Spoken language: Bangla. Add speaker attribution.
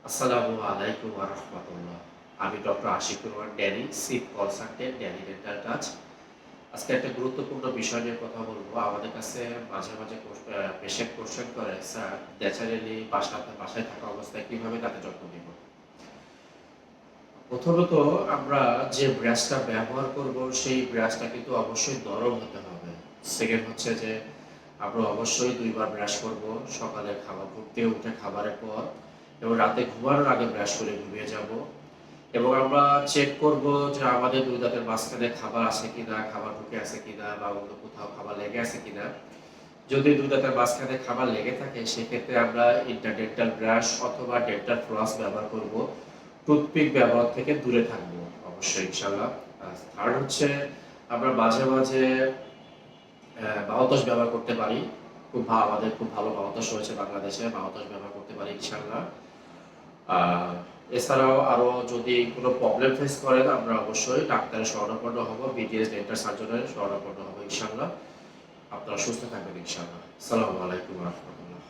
Speaker 1: আসসালামু আলাইকুম ওয়া রাহমাতুল্লাহ। আমি doctor Ashikur Rahman Danny, chief consultant Danny dental touch. আজকে একটা গুরুত্বপূর্ণ বিষয় নিয়ে কথা বলবো। আমাদের কাছে মাঝে, মাঝে পেশেন্ট কোয়েশ্চেন করে, "স্যার ন্যাচারালি বাসায় থাকা অবস্থায় কিভাবে দাঁতের যত্ন নিবো?" প্রথমত আমরা যে ব্রাশটা ব্যবহার করব, সেই ব্রাশটা কিন্তু অবশ্যই নরম হতে হবে। সেকেন্ড হচ্ছে যে আমরা অবশ্যই ২ বার ব্রাশ করব। সকালে ঘুম থেকে উঠে খাবারের পর এবং রাতে ঘুমানোর আগে ব্রাশ করে ঘুমিয়ে যাব। এবং আমরা চেক করব যে আমাদের ২ দাঁতের মাঝখানে খাবার আছে কিনা, খাবার ঢুকে আছে কিনা বা অন্য কোথাও খাবার লেগে আছে কিনা। যদি ২ দাঁতের মাঝখানে খাবার লেগে থাকে সেক্ষেত্রে আমরা ইন্টারডেন্টাল ব্রাশ অথবা ডেন্টাল ফ্লস ব্যবহার করব। টুথপিক ব্যবহার থেকে দূরে থাকবো অবশ্যই ইনশাআল্লাহ। থার্ড হচ্ছে আমরা মাঝে, মাঝে মাউথওয়াশ ব্যবহার করতে পারি। আমাদের খুব ভালো মাউথওয়াশ রয়েছে বাংলাদেশে। মাউথওয়াশ ব্যবহার করতে পারি ইনশাআল্লাহ। আ এছাড়াও আরো যদি কোনো প্রবলেম ফেস করেন আমরা অবশ্যই ডাক্তারের শরণাপন্ন হব। বিডিএস ডেন্টাল সার্জনের শরণাপন্ন হব ইনশাআল্লাহ। আপনারা সুস্থ থাকবেন ইনশাআল্লাহ। আসসালামু আলাইকুম ওয়া রাহমাতুল্লাহ।